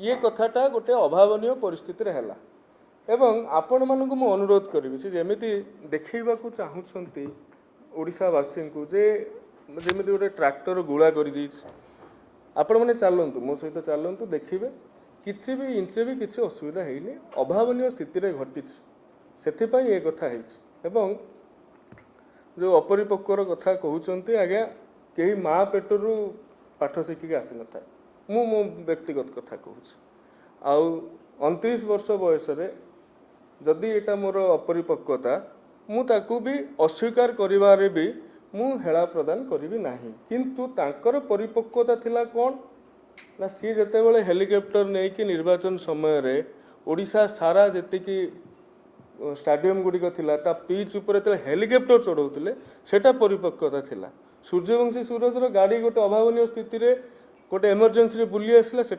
ये कथाटा गोटे अभावन परिस्थिति है एवं आपण मानक मु अनुरोध करी से जमी देखा चाहूँगी ओडावासी को जे जमी गोटे ट्रैक्टर गुला कर आपण मैंने चलतु मो सहित चलतु देखिए किसी भी इंचे भी किसी असुविधा है अभावन स्थिति घटी से ये कथा है जो अपरिपक्वर कथा कहते आज्ञा कहीं माँ पेटरू पाठ शिखिक आसी न था मु मो व्यक्तिगत कथा कहूँ 29 वर्ष बयस जदि एटा मोर अपरिपक्वता मुझे भी अस्वीकार करिवारे भी मु हेला प्रदान करी ना किंतु तांकर परिपक्वता थिला कौन ना सी जिते बड़े हेलिकॉप्टर नहीं कि निर्वाचन समय रे ओडिशा सारा जेतिकी स्टाडियम गुड़िक थिला ता पिच उपर हेलिकॉप्टर चढ़ाउथिले सेटा परिपक्वता थिला सूर्यवंशी सूरजर गाड़ी गोटे अभावन स्थिति रे गोटे इमरजेंसी बुली आसला सेटा